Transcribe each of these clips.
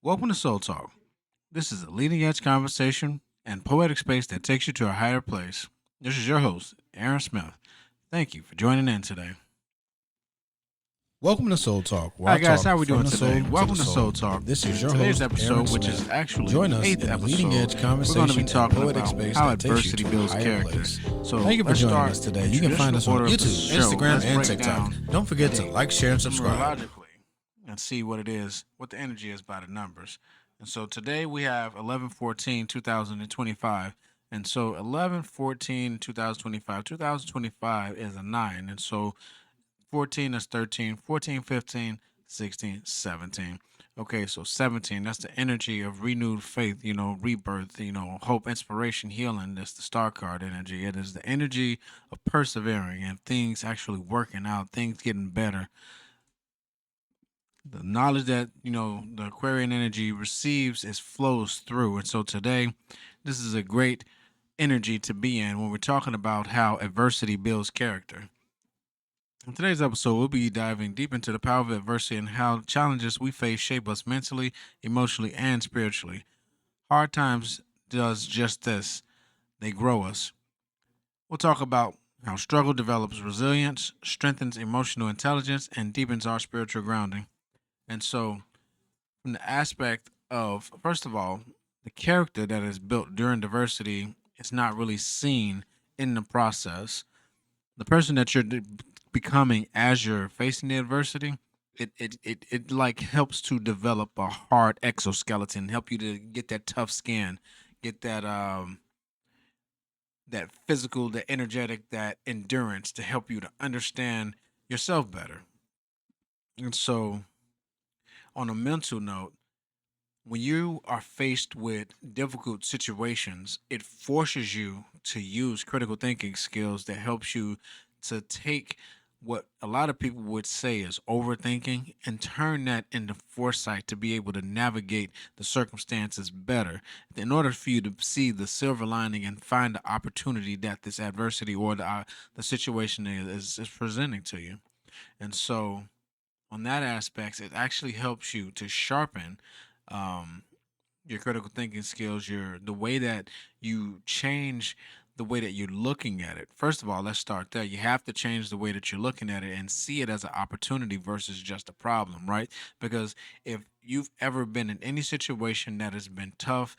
Welcome to Soul Talk. This is a leading edge conversation and poetic space that takes you to a higher place. This is your host, Aaron Smith. Thank you for joining in today. Welcome to Soul Talk, where Hi I guys, talk how are we from doing the today? soul to the Welcome to Soul soul. Talk. This is In your today's host, Aaron episode, which is Smith. actually Join the us eighth in a leading episode, edge we're going to be conversation and talking poetic about space how that takes you adversity to a builds higher character. place. So Thank you for let's joining start us today. in You can find traditional us on order of the YouTube, show. Instagram, Let's and break TikTok. down Don't the forget to date like, share, and subscribe. numerologically and see what it is, what the energy is by the numbers. And so today we have 11/14/2025. And so 11/14/2025, 2025 is a 9. And so 14 is 13, 14, 15, 16, 17. Okay, so 17, that's the energy of renewed faith, rebirth, hope, inspiration, healing. That's the star card energy. It is the energy of persevering and things actually working out, things getting better. The knowledge that, the Aquarian energy receives is flows through. And so today, this is a great energy to be in when we're talking about how adversity builds character. In today's episode, we'll be diving deep into the power of adversity and how challenges we face shape us mentally, emotionally, and spiritually. Hard times does just this. They grow us. We'll talk about how struggle develops resilience, strengthens emotional intelligence, and deepens our spiritual grounding. And so, from the aspect of, first of all, the character that is built during diversity is not really seen in the process. The person that you're becoming as you're facing the adversity, it like helps to develop a hard exoskeleton, help you to get that tough skin, get that physical, the energetic, that endurance to help you to understand yourself better. And so, on a mental note, when you are faced with difficult situations, it forces you to use critical thinking skills that helps you to take what a lot of people would say is overthinking and turn that into foresight to be able to navigate the circumstances better in order for you to see the silver lining and find the opportunity that this adversity or the situation is presenting to you. And so on that aspect, it actually helps you to sharpen um, your critical thinking skills, your the way that you change the way that you're looking at it. First of all, let's start there. You have to change the way that you're looking at it and see it as an opportunity versus just a problem, right? Because if you've ever been in any situation that has been tough,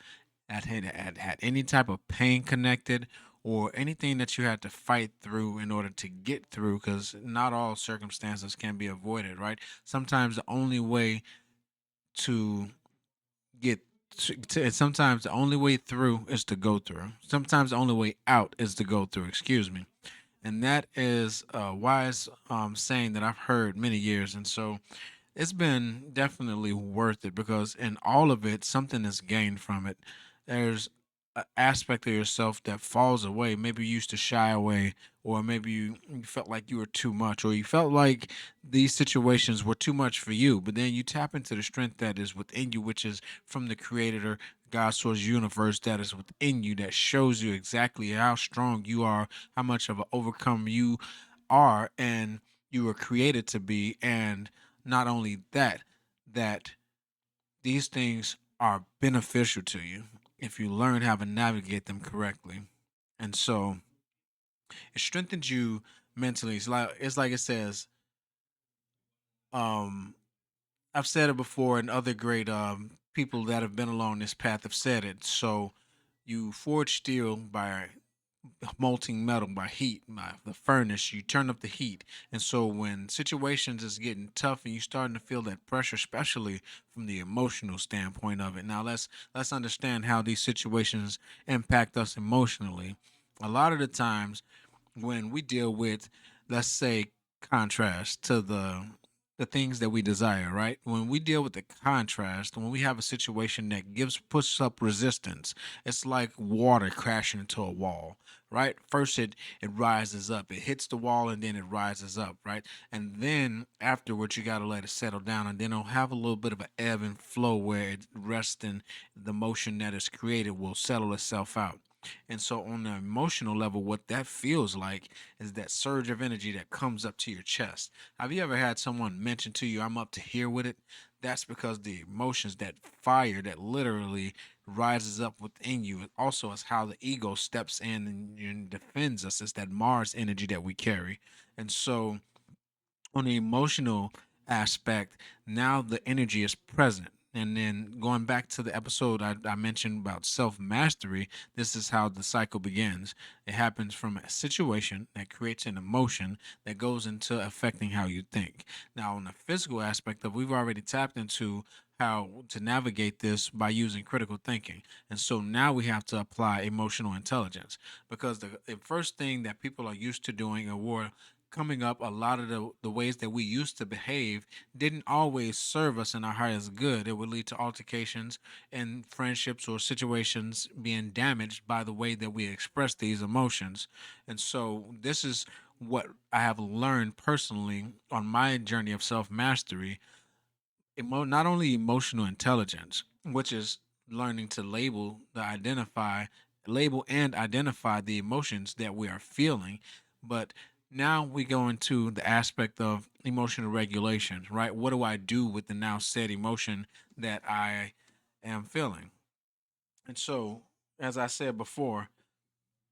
had any type of pain connected, or anything that you had to fight through in order to get through, because not all circumstances can be avoided, right? Sometimes the only way to get sometimes the only way through is to go through. Sometimes the only way out is to go through. Excuse me. And that is a wise saying that I've heard many years. And so it's been definitely worth it because in all of it, something is gained from it. There's an aspect of yourself that falls away. Maybe you used to shy away, or maybe you felt like you were too much, or you felt like these situations were too much for you. But then you tap into the strength that is within you, which is from the Creator, God, source, universe that is within you, that shows you exactly how strong you are, how much of an overcomer you are, and you were created to be. And not only that, that these things are beneficial to you if you learn how to navigate them correctly. And so it strengthens you mentally. It's like it says, um, I've said it before, and other great people that have been along this path have said it. So you forge steel by molten metal, by heat, by the furnace. You turn up the heat, and so when situations is getting tough and you starting to feel that pressure, especially from the emotional standpoint of it. Now let's understand how these situations impact us emotionally. A lot of the times when we deal with, let's say, contrast to the things that we desire, right? When we deal with the contrast, when we have a situation that gives puts up resistance, it's like water crashing into a wall, right? First it rises up, it hits the wall, and then it rises up, right? And then afterwards you got to let it settle down, and then it'll have a little bit of an ebb and flow where it rests, and the motion that is created will settle itself out. And so, on the emotional level, what that feels like is that surge of energy that comes up to your chest. Have you ever had someone mention to you, I'm up to here with it? That's because the emotions, that fire that literally rises up within you, it also is how the ego steps in and defends us. It's that Mars energy that we carry. And so on the emotional aspect, now the energy is present. And then going back to the episode I mentioned about self mastery, this is how the cycle begins. It happens from a situation that creates an emotion that goes into affecting how you think. Now, on the physical aspect of, we've already tapped into how to navigate this by using critical thinking. And so now we have to apply emotional intelligence, because the first thing that people are used to doing, or coming up, a lot of the ways that we used to behave didn't always serve us in our highest good. It would lead to altercations and friendships or situations being damaged by the way that we express these emotions. And so this is what I have learned personally on my journey of self mastery. Not only emotional intelligence, which is learning to label and identify the emotions that we are feeling, but now we go into the aspect of emotional regulation, right? What do I do with the now said emotion that I am feeling? And so, as I said before,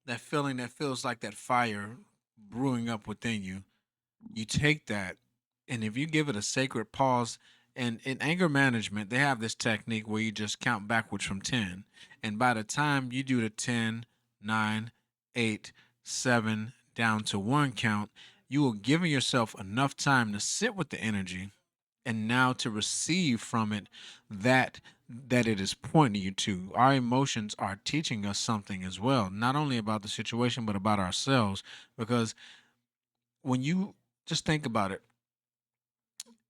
that feeling that feels like that fire brewing up within you, you take that, and if you give it a sacred pause, and in anger management they have this technique where you just count backwards from 10, and by the time you do the 10, 9, 8, 7 down to 1 count, you will give yourself enough time to sit with the energy, and now to receive from it that it is pointing you to. Our emotions are teaching us something as well, not only about the situation but about ourselves, because when you just think about it,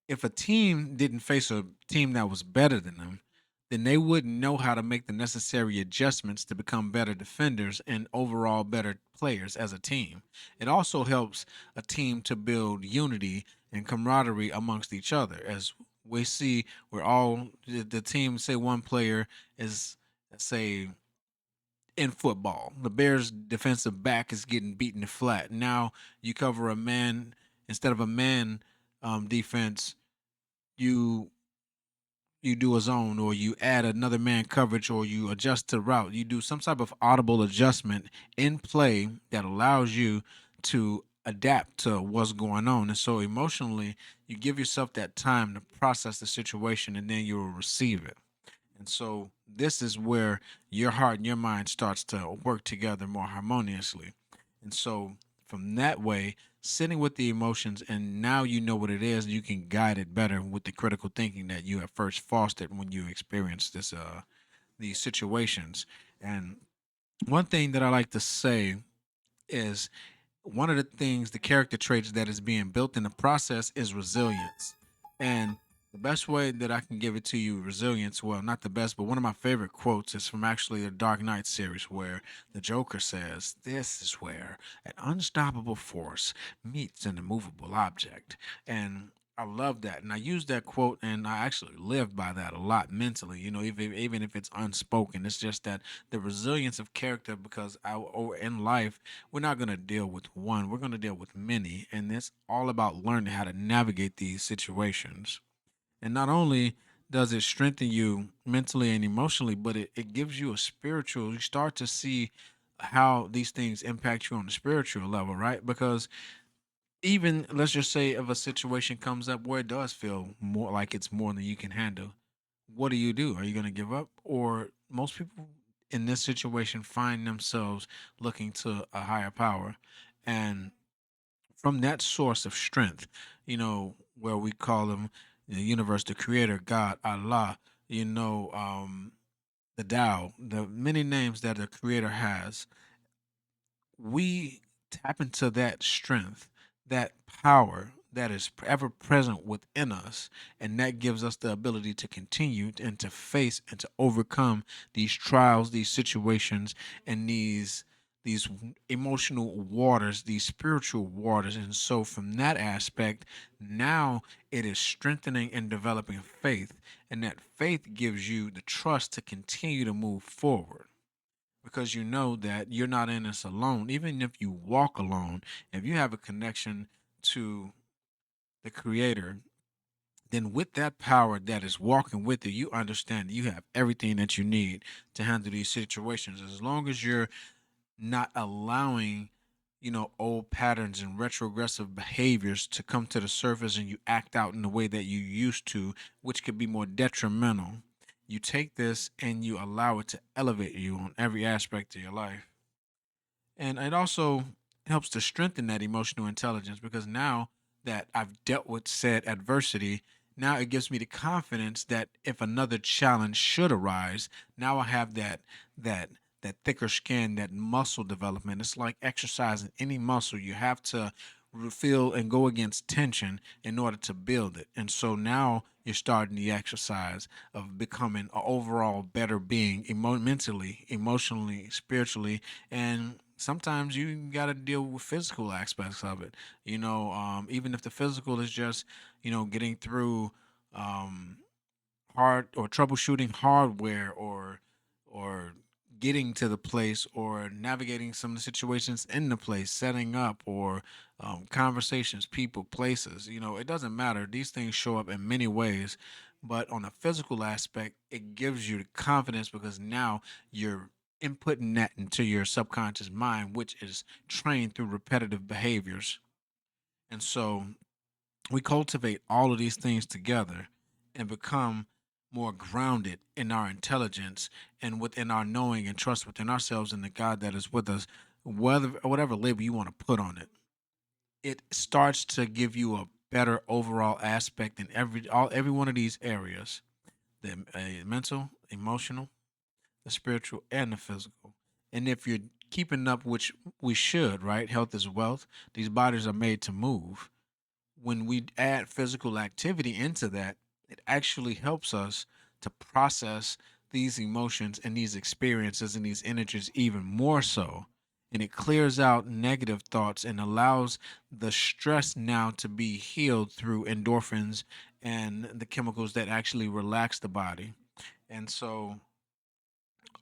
if a team didn't face a team that was better than them, then they wouldn't know how to make the necessary adjustments to become better defenders and overall better players as a team. It also helps a team to build unity and camaraderie amongst each other. As we see, we're all the team, say one player is, say, in football, the Bears defensive back is getting beaten flat. Now you cover a man instead of a man defense, you do a zone, or you add another man coverage, or you adjust the route. You do some type of audible adjustment in play that allows you to adapt to what's going on. And so emotionally, you give yourself that time to process the situation, and then you will receive it. And so this is where your heart and your mind starts to work together more harmoniously. And so from that way, sitting with the emotions, and now you know what it is, you can guide it better with the critical thinking that you have first fostered when you experience these situations. And one thing that I like to say is, one of the things, the character traits that is being built in the process, is resilience. And the best way that I can give it to you, resilience, well, not the best, but one of my favorite quotes is from actually the Dark Knight series, where the Joker says, "This is where an unstoppable force meets an immovable object." And I love that. And I use that quote, and I actually live by that a lot mentally, even if it's unspoken. It's just that the resilience of character, because in life, we're not going to deal with one, we're going to deal with many, and it's all about learning how to navigate these situations. And not only does it strengthen you mentally and emotionally, but it gives you a spiritual, you start to see how these things impact you on the spiritual level, right? Because even, let's just say, if a situation comes up where it does feel more like it's more than you can handle, what do? Are you going to give up? Or most people in this situation find themselves looking to a higher power. And from that source of strength, where we call them the universe, the creator, God, Allah, the Tao, the many names that the creator has, we tap into that strength, that power that is ever present within us, and that gives us the ability to continue and to face and to overcome these trials, these situations, and these emotional waters, these spiritual waters. And so from that aspect, now it is strengthening and developing faith, and that faith gives you the trust to continue to move forward, because you know that you're not in this alone. Even if you walk alone, if you have a connection to the creator, then with that power that is walking with you, you understand that you have everything that you need to handle these situations. As long as you're not allowing, old patterns and retrogressive behaviors to come to the surface and you act out in the way that you used to, which could be more detrimental. You take this and you allow it to elevate you on every aspect of your life. And it also helps to strengthen that emotional intelligence because now that I've dealt with said adversity, now it gives me the confidence that if another challenge should arise, now I have that that thicker skin, that muscle development. It's like exercising any muscle. You have to feel and go against tension in order to build it. And so now you're starting the exercise of becoming an overall better being, mentally, emotionally, spiritually, and sometimes you got to deal with physical aspects of it. Even if the physical is just getting through um, hard or troubleshooting hardware, or getting to the place, or navigating some of the situations in the place, setting up, or conversations, people, places. It doesn't matter. These things show up in many ways, but on a physical aspect, it gives you the confidence because now you're inputting that into your subconscious mind, which is trained through repetitive behaviors. And so we cultivate all of these things together and become more grounded in our intelligence and within our knowing and trust within ourselves and the God that is with us, whatever label you want to put on it. It starts to give you a better overall aspect in every one of these areas: the mental, emotional, the spiritual, and the physical. And if you're keeping up, which we should, right? Health is wealth. These bodies are made to move. When we add physical activity into that, it actually helps us to process these emotions and these experiences and these energies even more so. And it clears out negative thoughts and allows the stress now to be healed through endorphins and the chemicals that actually relax the body. And so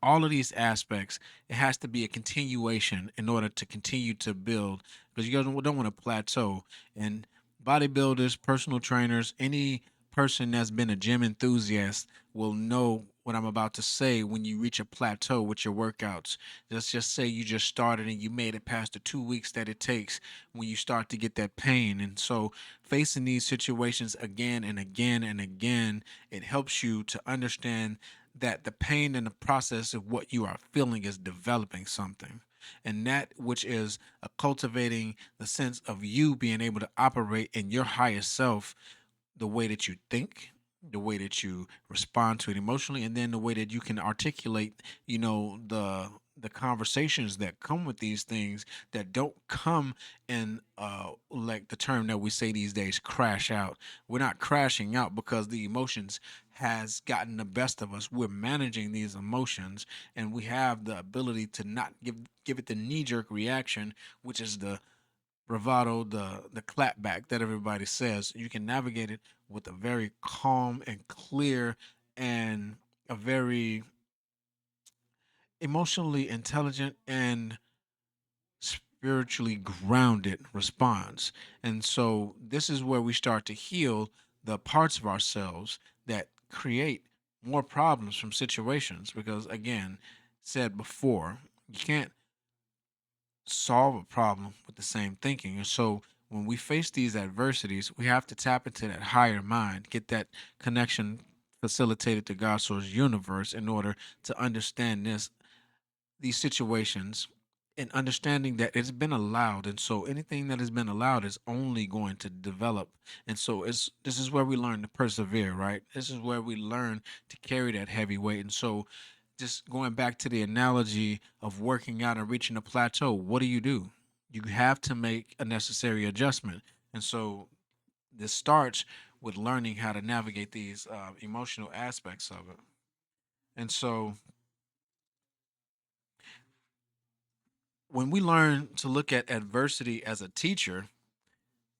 all of these aspects, it has to be a continuation in order to continue to build, because you don't want to plateau. And bodybuilders, personal trainers, any person that's been a gym enthusiast will know what I'm about to say. When you reach a plateau with your workouts, let's just say you just started and you made it past the 2 weeks that it takes when you start to get that pain. And so facing these situations again and again and again, it helps you to understand that the pain and the process of what you are feeling is developing something. And that which is cultivating the sense of you being able to operate in your highest self, the way that you think, the way that you respond to it emotionally, and then the way that you can articulate, the conversations that come with these things that don't come in like the term that we say these days, crash out. We're not crashing out because the emotions has gotten the best of us. We're managing these emotions, and we have the ability to not give it the knee jerk reaction, which is the bravado, the clapback that everybody says. You can navigate it with a very calm and clear and a very emotionally intelligent and spiritually grounded response. And so this is where we start to heal the parts of ourselves that create more problems from situations, because again, said before, you can't solve a problem with the same thinking. And so when we face these adversities, we have to tap into that higher mind, get that connection facilitated to God's source universe in order to understand these situations, and understanding that it's been allowed. And so anything that has been allowed is only going to develop. And so this is where we learn to persevere, right? This is where we learn to carry that heavy weight. And so just going back to the analogy of working out and reaching a plateau, what do? You have to make a necessary adjustment. And so this starts with learning how to navigate these emotional aspects of it. And so when we learn to look at adversity as a teacher,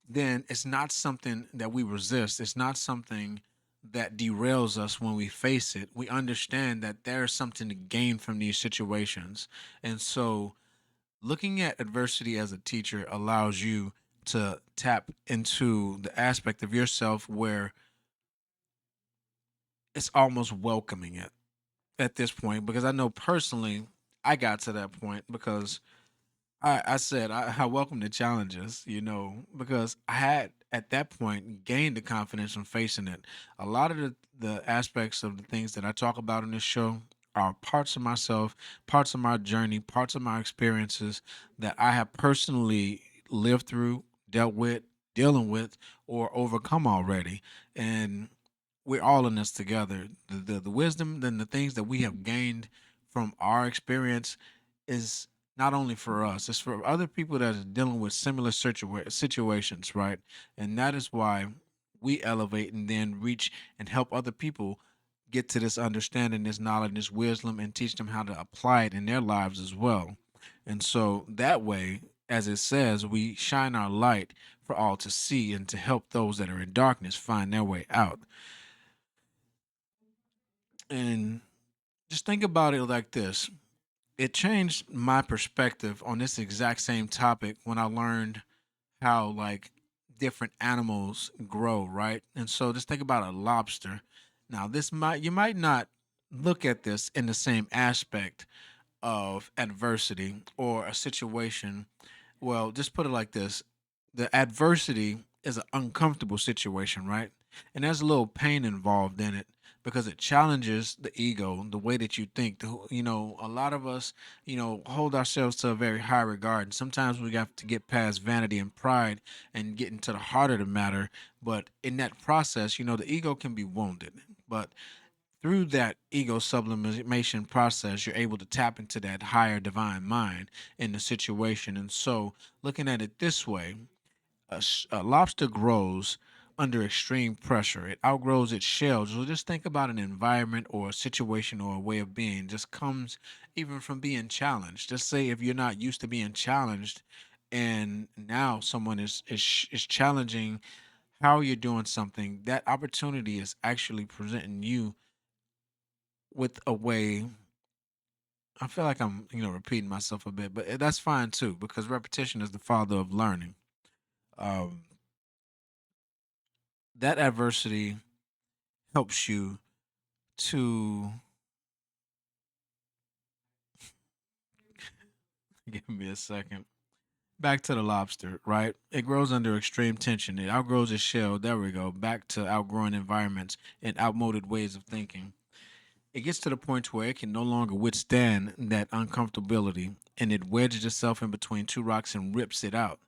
then it's not something that we resist. It's not something that derails us when we face it. We understand that there's something to gain from these situations. And so looking at adversity as a teacher allows you to tap into the aspect of yourself where it's almost welcoming it at this point, because I know personally I got to that point because I said I welcome the challenges, because I had at that point gained the confidence from facing it. A lot of the aspects of the things that I talk about in this show are parts of myself, parts of my journey, parts of my experiences that I have personally lived through, dealt with, dealing with, or overcome already. And we're all in this together. The wisdom and the things that we have gained from our experience is not only for us, it's for other people that are dealing with similar situations, right? And that is why we elevate and then reach and help other people get to this understanding, this knowledge, this wisdom, and teach them how to apply it in their lives as well. And so that way, as it says, we shine our light for all to see and to help those that are in darkness find their way out. And just think about it like this: it changed my perspective on this exact same topic when I learned how, like, different animals grow, right? And so just think about a lobster. Now, this might you might not look at this in the same aspect of adversity or a situation. Well, just put it like this: the adversity is an uncomfortable situation, right? And there's a little pain involved in it because it challenges the ego, the way that you think. A lot of us, hold ourselves to a very high regard. And sometimes we have to get past vanity and pride and get into the heart of the matter. But in that process, the ego can be wounded. But through that ego sublimation process, you're able to tap into that higher divine mind in the situation. And so, looking at it this way, a lobster grows under extreme pressure. It outgrows its shell. So just think about an environment or a situation or a way of being. Just comes even from being challenged. Just say if you're not used to being challenged, and now someone is challenging how you're doing something. That opportunity is actually presenting you with a way. I feel like I'm, repeating myself a bit, but that's fine too, because repetition is the father of learning. Um, that adversity helps you to give me a second. Back to the lobster, right? It grows under extreme tension. It outgrows its shell. There we go. Back to outgrowing environments and outmoded ways of thinking. It gets to the point where it can no longer withstand that uncomfortability, and it wedges itself in between two rocks and rips it out.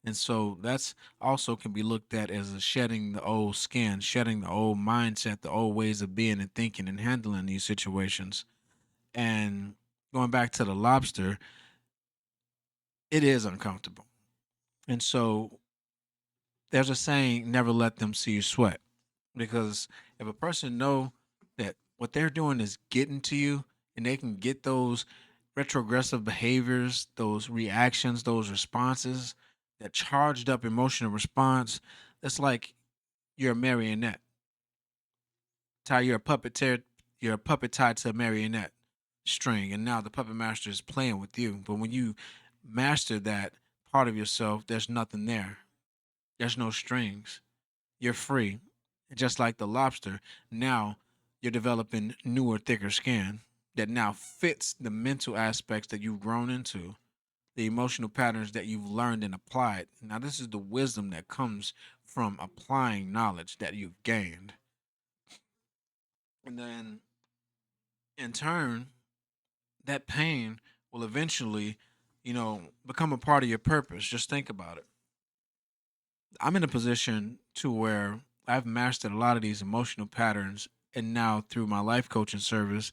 And so that's also can be looked at as a shedding the old skin, shedding the old mindset, the old ways of being and thinking and handling these situations. And going back to the lobster, it is uncomfortable. And so there's a saying, never let them see you sweat. Because if a person know that what they're doing is getting to you, and they can get those retrogressive behaviors, those reactions, those responses, that charged up emotional response, it's like you're a marionette. You're a puppet tied to a marionette string, and now the puppet master is playing with you. But when you master that part of yourself, there's nothing there. There's no strings. You're free. Just like the lobster, now you're developing newer, thicker skin that now fits the mental aspects that you've grown into, the emotional patterns that you've learned and applied. Now, this is the wisdom that comes from applying knowledge that you've gained. And then, in turn, that pain will eventually, become a part of your purpose. Just think about it. I'm in a position to where I've mastered a lot of these emotional patterns, and now through my life coaching service,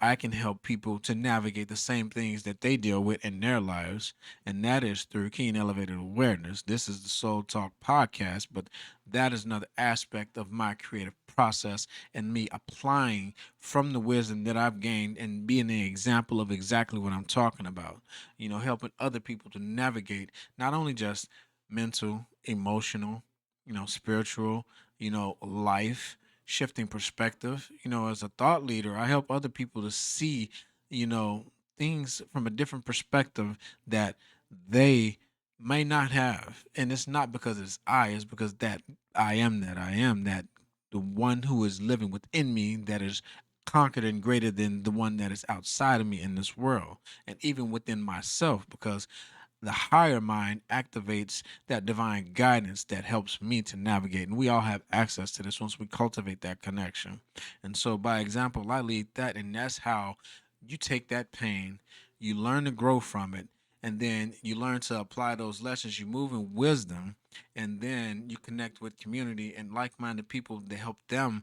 I can help people to navigate the same things that they deal with in their lives, and that is through keen elevated awareness. This is the Soul Talk podcast, but that is another aspect of my creative process and me applying from the wisdom that I've gained and being an example of exactly what I'm talking about. Helping other people to navigate not only just mental, emotional, spiritual, life, shifting perspective. As a thought leader, I help other people to see, you know, things from a different perspective that they may not have. And it's not because it's because that I am that the one who is living within me that is conquered and greater than the one that is outside of me in this world, and even within myself, because the higher mind activates that divine guidance that helps me to navigate. And we all have access to this once we cultivate that connection. And so, by example, I lead that. And that's how you take that pain, you learn to grow from it, and then you learn to apply those lessons. You move in wisdom, and then you connect with community and like minded people to help them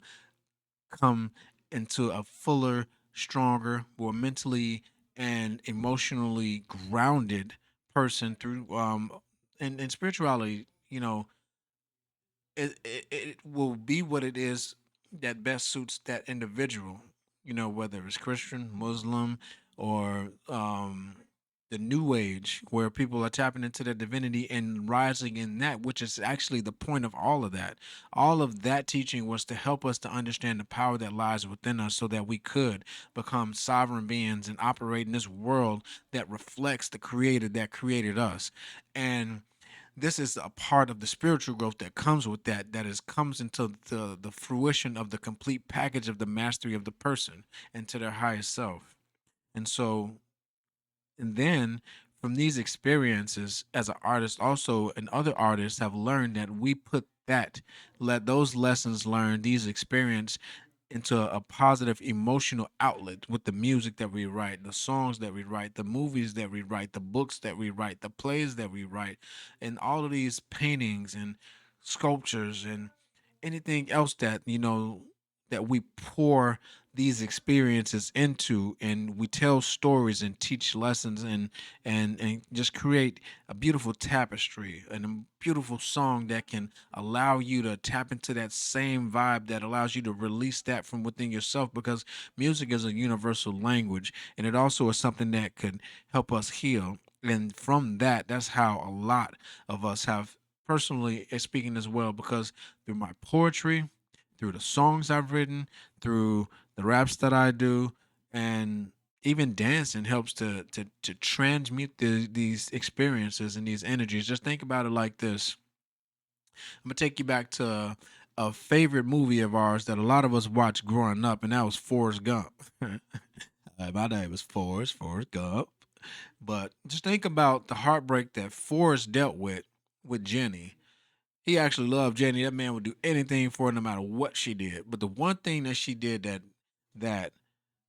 come into a fuller, stronger, more mentally and emotionally grounded person through and spirituality, it will be what it is that best suits that individual, whether it's Christian, Muslim, or the new age, where people are tapping into their divinity and rising in that, which is actually the point of all of that. All of that teaching was to help us to understand the power that lies within us so that we could become sovereign beings and operate in this world that reflects the creator that created us. And this is a part of the spiritual growth that comes with that is comes into the fruition of the complete package of the mastery of the person and to their highest self. And so, and then from these experiences as an artist, also, and other artists have learned that we put that, let those lessons learned, these experience into a positive emotional outlet with the music that we write, the songs that we write, the movies that we write, the books that we write, the plays that we write, and all of these paintings and sculptures and anything else that that we pour these experiences into, and we tell stories and teach lessons and just create a beautiful tapestry and a beautiful song that can allow you to tap into that same vibe that allows you to release that from within yourself, because music is a universal language, and it also is something that could help us heal. And from that, that's how a lot of us have, personally speaking as well, because through my poetry, through the songs I've written, through the raps that I do, and even dancing helps to transmute these experiences and these energies. Just think about it like this. I'm gonna take you back to a favorite movie of ours that a lot of us watched growing up, and that was Forrest Gump. My name is Forrest Gump. But just think about the heartbreak that Forrest dealt with Jenny. He actually loved Jenny. That man would do anything for her, no matter what she did. But the one thing that she did that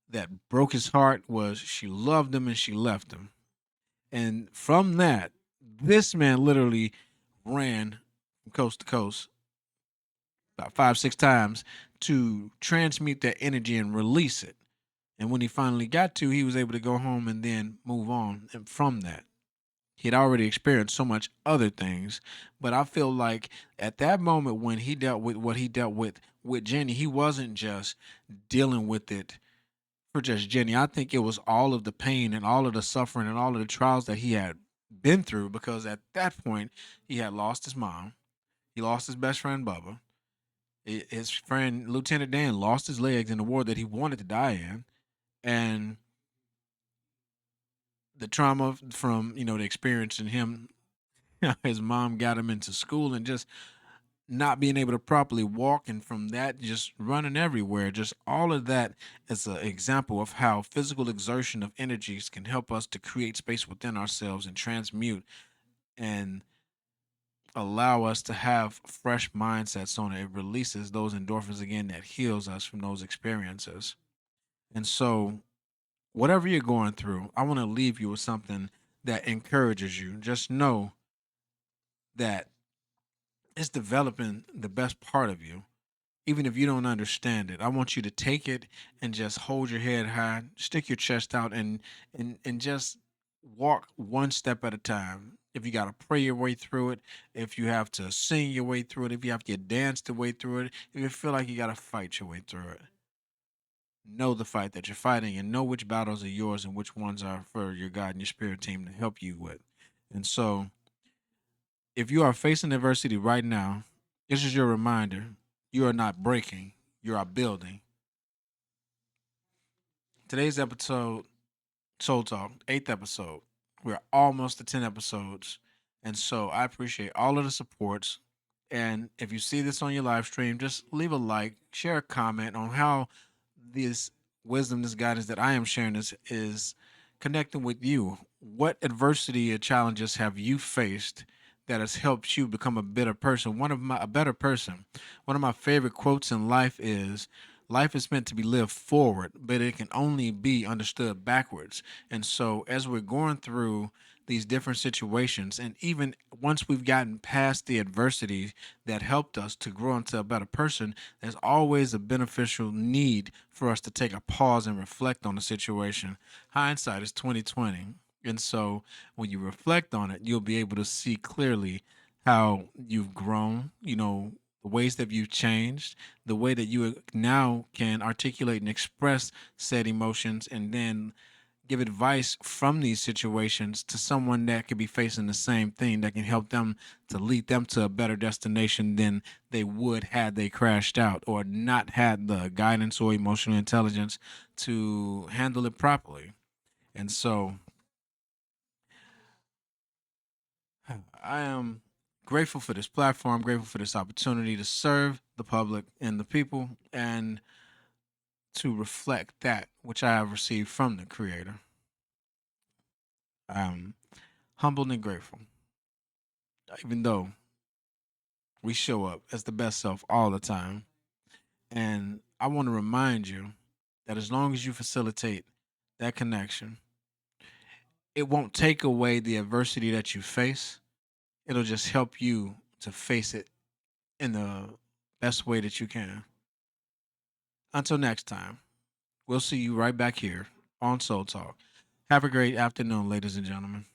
that broke his heart was she loved him and she left him. And from that, this man literally ran from coast to coast about 5, 6 times to transmute that energy and release it. And when he finally got to, he was able to go home and then move on. And from that, he had already experienced so much other things. But I feel like at that moment when he dealt with what he dealt with Jenny, he wasn't just dealing with it for just Jenny. I think it was all of the pain and all of the suffering and all of the trials that he had been through, because at that point he had lost his mom, he lost his best friend Bubba, his friend Lieutenant Dan lost his legs in the war that he wanted to die in, and the trauma from the experience in him. His mom got him into school and just not being able to properly walk, and from that just running everywhere. Just all of that is an example of how physical exertion of energies can help us to create space within ourselves and transmute and allow us to have fresh mindsets on it. It releases those endorphins again that heals us from those experiences. And so, whatever you're going through, I want to leave you with something that encourages you. Just know that it's developing the best part of you, even if you don't understand it. I want you to take it and just hold your head high, stick your chest out, and just walk one step at a time. If you got to pray your way through it, if you have to sing your way through it, if you have to dance the way through it, if you feel like you got to fight your way through it, know the fight that you're fighting and know which battles are yours and which ones are for your God and your spirit team to help you with. And so, if you are facing adversity right now, this is your reminder: you are not breaking, you are building. Today's episode, Soul Talk, eighth episode. We're almost to 10 episodes. And so I appreciate all of the supports. And if you see this on your live stream, just leave a like, share a comment on how this wisdom, this guidance that I am sharing is connecting with you. What adversity or challenges have you faced that has helped you become a better person? A better person. One of my favorite quotes in life is life is meant to be lived forward, but it can only be understood backwards. And so as we're going through these different situations, and even once we've gotten past the adversity that helped us to grow into a better person, there's always a beneficial need for us to take a pause and reflect on the situation. Hindsight is 2020. And so when you reflect on it, you'll be able to see clearly how you've grown, the ways that you've changed, the way that you now can articulate and express said emotions, and then give advice from these situations to someone that could be facing the same thing that can help them to lead them to a better destination than they would had they crashed out or not had the guidance or emotional intelligence to handle it properly. And so I am grateful for this platform, grateful for this opportunity to serve the public and the people and to reflect that which I have received from the creator. I'm humbled and grateful, even though we show up as the best self all the time. And I want to remind you that as long as you facilitate that connection, it won't take away the adversity that you face. It'll just help you to face it in the best way that you can. Until next time, we'll see you right back here on Soul Talk. Have a great afternoon, ladies and gentlemen.